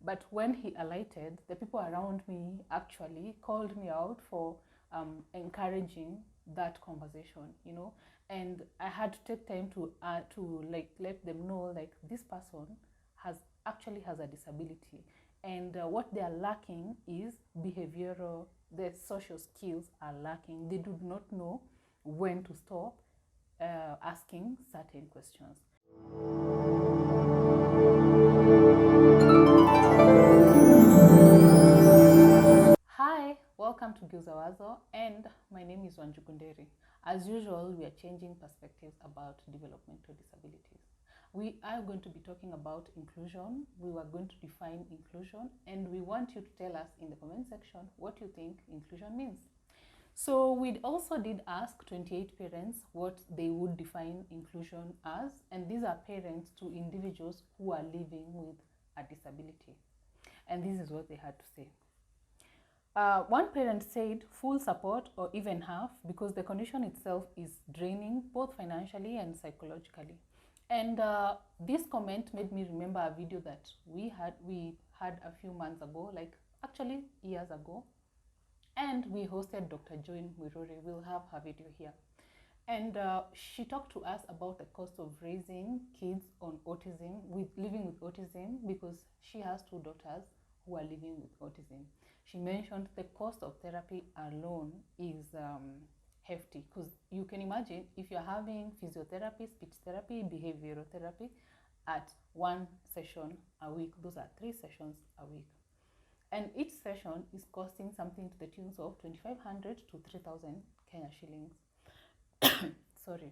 But when he alighted, the people around me actually called me out for encouraging that conversation, you know. And I had to take time to like let them know, like, this person actually has a disability, and what they are lacking is behavioral. The social skills are lacking. They do not know when to stop asking certain questions. Hi, welcome to Gizawazo, and my name is Wanjugunderi. As usual, we are changing perspectives about developmental disabilities. We are going to be talking about inclusion. We are going to define inclusion, and we want you to tell us in the comment section what you think inclusion means. So we also did ask 28 parents what they would define inclusion as, and these are parents to individuals who are living with a disability. And this is what they had to say. One parent said full support or even half, because the condition itself is draining both financially and psychologically. And this comment made me remember a video that we had a few months ago, like actually years ago. And we hosted Dr. Joy Mwiruri. We'll have her video here. And she talked to us about the cost of raising kids on autism, living with autism, because she has two daughters who are living with autism. She mentioned the cost of therapy alone is hefty, because you can imagine if you're having physiotherapy, speech therapy, behavioral therapy at one session a week. Those are 3 sessions a week. And each session is costing something to the tunes of 2,500 to 3,000 Kenya shillings. Sorry.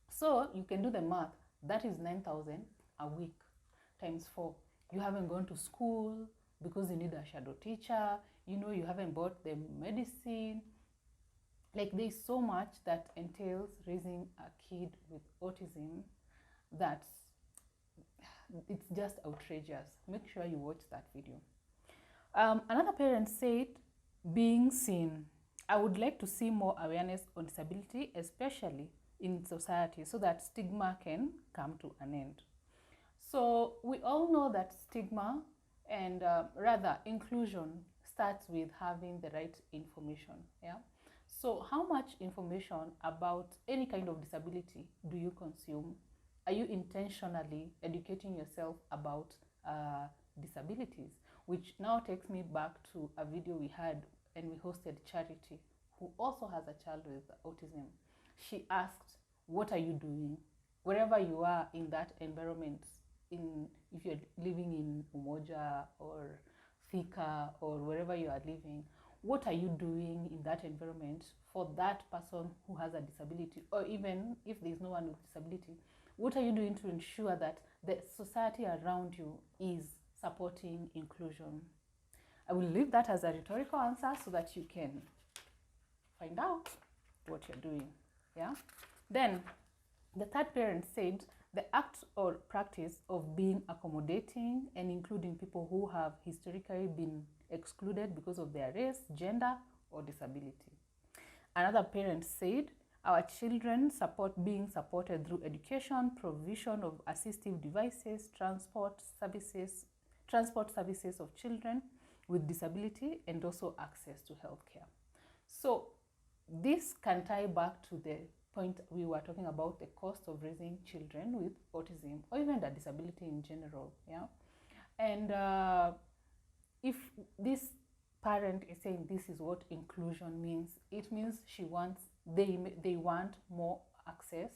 So you can do the math. That is 9,000 a week times 4. You haven't gone to school because you need a shadow teacher. You know, you haven't bought the medicine. Like, there's so much that entails raising a kid with autism that it's just outrageous. Make sure you watch that video. Another parent said, being seen. I would like to see more awareness on disability, especially in society, so that stigma can come to an end. So we all know that stigma and rather inclusion starts with having the right information. Yeah. So how much information about any kind of disability do you consume? Are you intentionally educating yourself about disabilities? Which now takes me back to a video we had, and we hosted Charity, who also has a child with autism. She asked, what are you doing? Wherever you are in that environment, if you're living in Umoja or Thika or wherever you are living, what are you doing in that environment for that person who has a disability? Or even if there's no one with disability, what are you doing to ensure that the society around you is supporting inclusion? I will leave that as a rhetorical answer so that you can find out what you're doing. Yeah. Then the third parent said the act or practice of being accommodating and including people who have historically been excluded because of their race, gender, or disability. Another parent said our children being supported through education, provision of assistive devices, transport services of children with disability, and also access to healthcare. So this can tie back to the point we were talking about, the cost of raising children with autism or even a disability in general. Yeah. And if this parent is saying this is what inclusion means, it means they want more access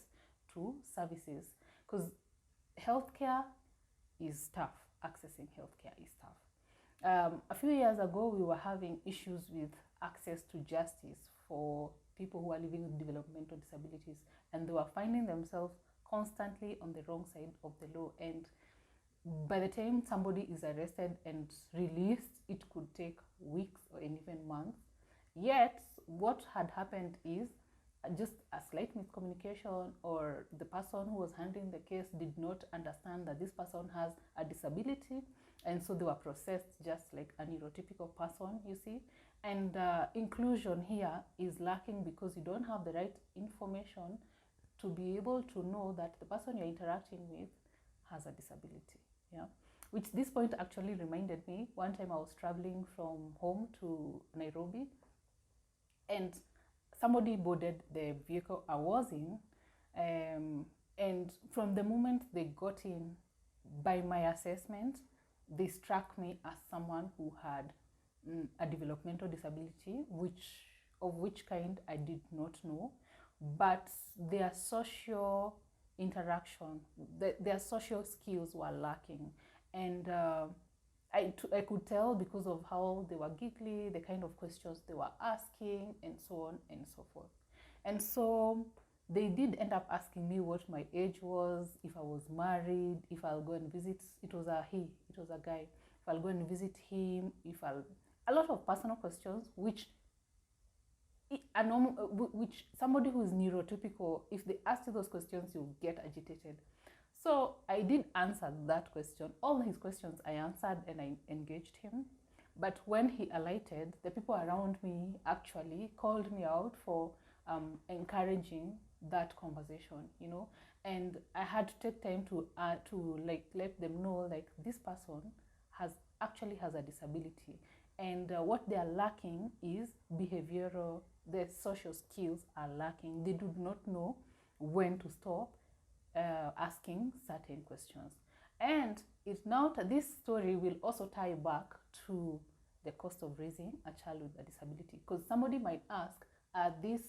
to services, because healthcare is tough. Accessing healthcare is tough. A few years ago, we were having issues with access to justice for people who are living with developmental disabilities, and they were finding themselves constantly on the wrong side of the law. And by the time somebody is arrested and released, it could take weeks or even months. Yet, what had happened is just a slight miscommunication, or the person who was handling the case did not understand that this person has a disability, and so they were processed just like a neurotypical person, you see. And inclusion here is lacking because you don't have the right information to be able to know that the person you're interacting with has a disability. Yeah. which this point actually reminded me. One time I was traveling from home to Nairobi, and somebody boarded the vehicle I was in, and from the moment they got in, by my assessment, they struck me as someone who had a developmental disability, which kind I did not know, but their social interaction, their social skills were lacking, and I could tell because of how they were giggly, the kind of questions they were asking, and so on and so forth. And so they did end up asking me what my age was, if I was married, if I'll go and visit. It was a guy. If I'll go and visit him, a lot of personal questions, which somebody who is neurotypical, if they ask you those questions, you get agitated. So I did answer that question. All his questions I answered, and I engaged him. But when he alighted, the people around me actually called me out for encouraging that conversation, and I had to take time to like let them know, like, this person has a disability, and what they are lacking is behavioral. Their social skills are lacking. They do not know when to stop asking certain questions. And this story will also tie back to the cost of raising a child with a disability, because somebody might ask, are these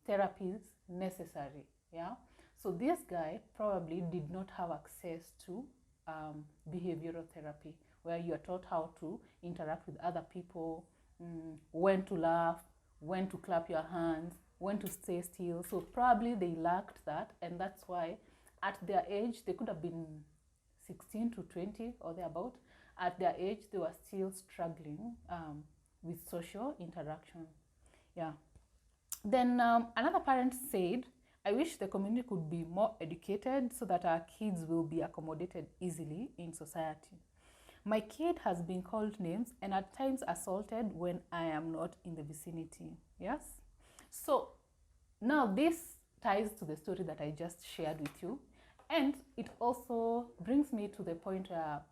therapies necessary? Yeah. So this guy probably did not have access to behavioral therapy, where you are taught how to interact with other people, when to laugh, when to clap your hands, when to stay still. So probably they lacked that, and that's why at their age, they could have been 16 to 20 or thereabout. At their age, they were still struggling with social interaction. Yeah. Then another parent said, I wish the community could be more educated so that our kids will be accommodated easily in society. My kid has been called names and at times assaulted when I am not in the vicinity. Yes? So now this ties to the story that I just shared with you. And it also brings me to the point where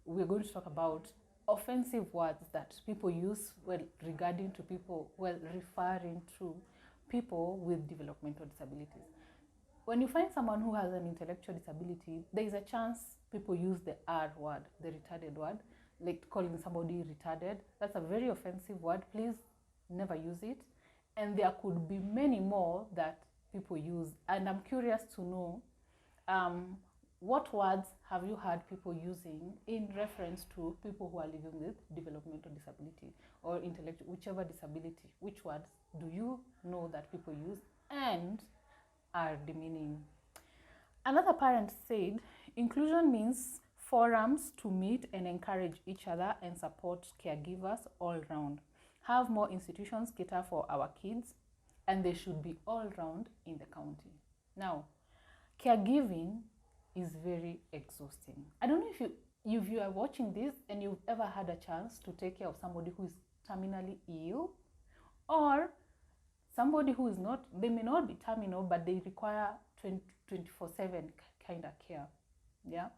we're going to talk about offensive words that people use referring to people with developmental disabilities. When you find someone who has an intellectual disability, there is a chance people use the R word, the retarded word, like calling somebody retarded. That's a very offensive word. Please never use it. And there could be many more that people use. And I'm curious to know, what words have you heard people using in reference to people who are living with developmental disability or intellectual, whichever disability? Which words do you know that people use and are demeaning? Another parent said, inclusion means forums to meet and encourage each other and support caregivers all round. Have more institutions cater for our kids, and they should be all round in the county. Now, caregiving is very exhausting. I don't know if you are watching this and you've ever had a chance to take care of somebody who is terminally ill, or somebody who is not, they may not be terminal, but they require 24/7 kind of care. Yeah,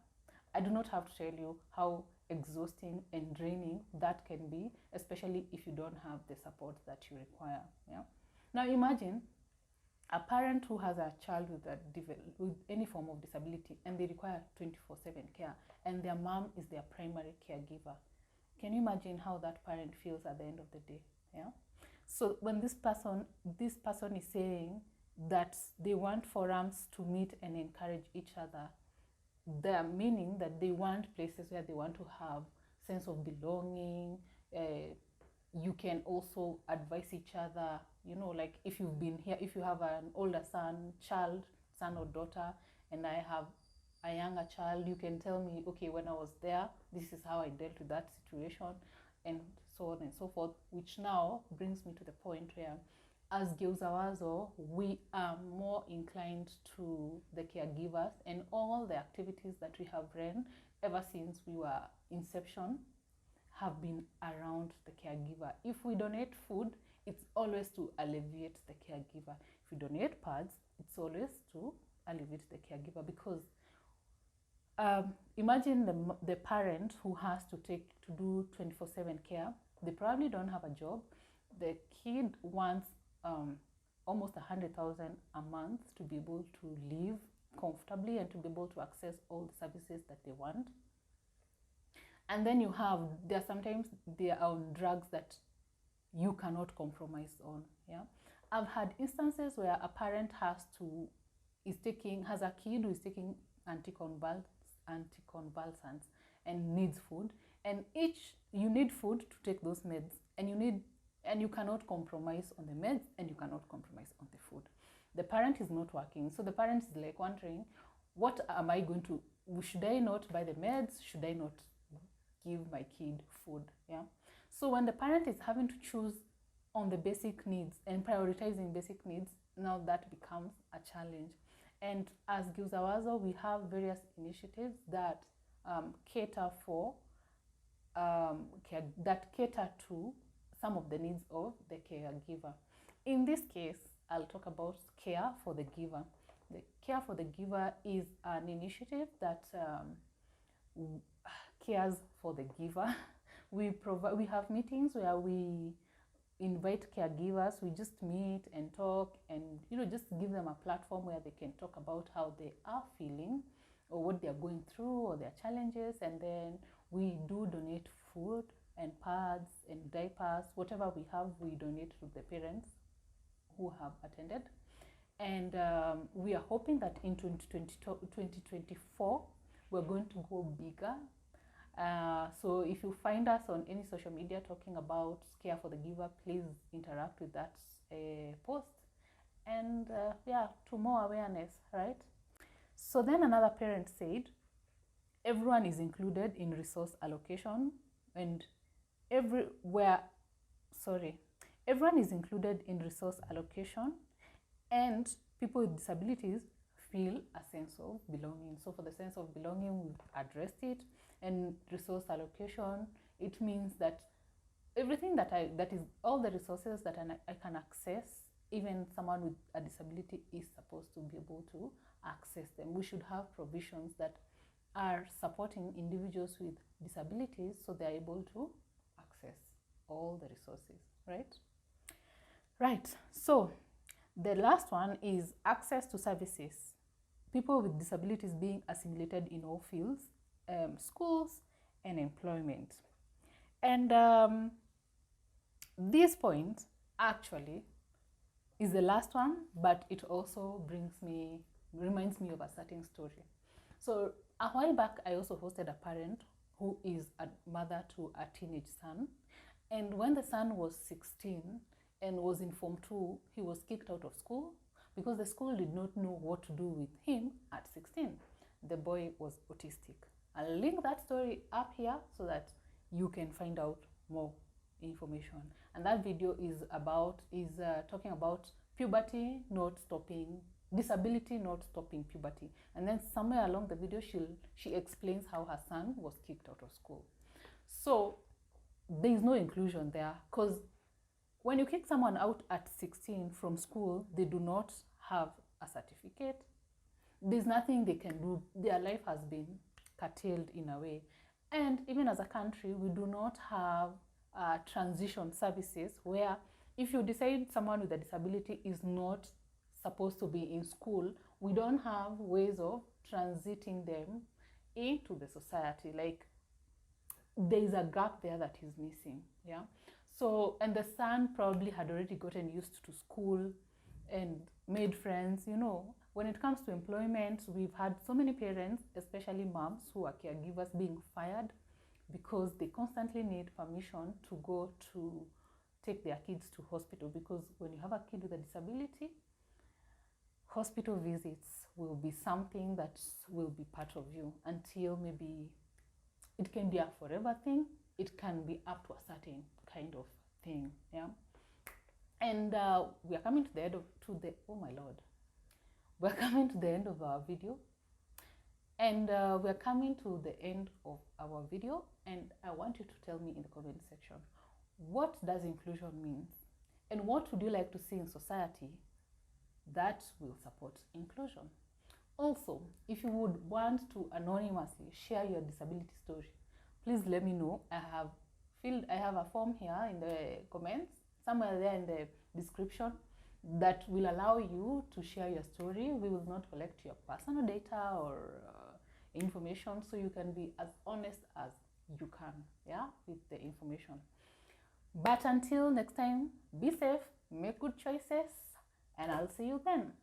I do not have to tell you how exhausting and draining that can be, especially if you don't have the support that you require. Yeah. Now imagine a parent who has a child with any form of disability and they require 24/7 care, and their mom is their primary caregiver. Can you imagine how that parent feels at the end of the day? Yeah. So when this person is saying that they want forums to meet and encourage each other, they're meaning that they want places where they want to have sense of belonging. You can also advise each other, like if you've been here, if you have an older son or daughter, and I have a younger child, you can tell me, okay, when I was there, this is how I dealt with that situation, and so on and so forth, which now brings me to the point where, as Geuzawazo, we are more inclined to the caregivers, and all the activities that we have run ever since we were inception have been around the caregiver. If we donate food, it's always to alleviate the caregiver. If we donate pads, it's always to alleviate the caregiver, because Imagine the parent who has to do 24/7 care. They probably don't have a job. The kid wants almost 100,000 a month to be able to live comfortably and to be able to access all the services that they want. And then there sometimes there are drugs that you cannot compromise on. Yeah, I've had instances where a parent has a kid who is taking anticonvulsants and needs food, and you need food to take those meds, and you cannot compromise on the meds, and you cannot compromise on the food. The parent is not working, so the parent is like wondering, what am I going to, should I not buy the meds, should I not give my kid food? Yeah, so when the parent is having to choose on the basic needs and prioritizing basic needs, now that becomes a challenge. And as Giuza Wazo, we have various initiatives that cater to some of the needs of the caregiver. In this case, I'll talk about care for the giver. The care for the giver is an initiative that cares for the giver. We have meetings where we invite caregivers. We just meet and talk, and just give them a platform where they can talk about how they are feeling or what they are going through or their challenges. And then we do donate food and pads and diapers, whatever we have, we donate to the parents who have attended. And we are hoping that in 2024 we're going to go bigger. So if you find us on any social media talking about care for the giver, please interact with that post, and to more awareness, right? So then another parent said, everyone is included in resource allocation, and everyone is included in resource allocation, and people with disabilities feel a sense of belonging. So for the sense of belonging, we've addressed it. And resource allocation, it means that everything that is all the resources that I can access, even someone with a disability is supposed to be able to access them. We should have provisions that are supporting individuals with disabilities so they're able to access all the resources, right? Right, so the last one is access to services. People with disabilities being assimilated in all fields, schools and employment. And this point actually is the last one, but it also reminds me of a certain story. So a while back, I also hosted a parent who is a mother to a teenage son. And when the son was 16 and was in Form 2, he was kicked out of school because the school did not know what to do with him at 16. The boy was autistic. I'll link that story up here so that you can find out more information. And that video is talking about puberty not stopping, disability not stopping puberty. And then somewhere along the video, she explains how her son was kicked out of school. So there is no inclusion there, because when you kick someone out at 16 from school, they do not have a certificate. There's nothing they can do. Their life has been curtailed in a way. And even as a country, we do not have transition services where if you decide someone with a disability is not supposed to be in school, we don't have ways of transiting them into the society. Like, there is a gap there that is missing. Yeah. So, and the son probably had already gotten used to school and made friends. When it comes to employment, we've had so many parents, especially moms who are caregivers, being fired because they constantly need permission to go to take their kids to hospital. Because when you have a kid with a disability, hospital visits will be something that will be part of you until maybe it can be a forever thing. It can be up to a certain kind of thing. Yeah. And we are coming to the end oh my Lord. We're coming to the end of our video. And we're coming to the end of our video. And I want you to tell me in the comment section, what does inclusion mean? And what would you like to see in society that will support inclusion? Also, if you would want to anonymously share your disability story, please let me know. I have a form here in the comments, somewhere there in the description, that will allow you to share your story. We will not collect your personal data or information, so you can be as honest as you can, yeah, with the information. But until next time, be safe, make good choices, and I'll see you then.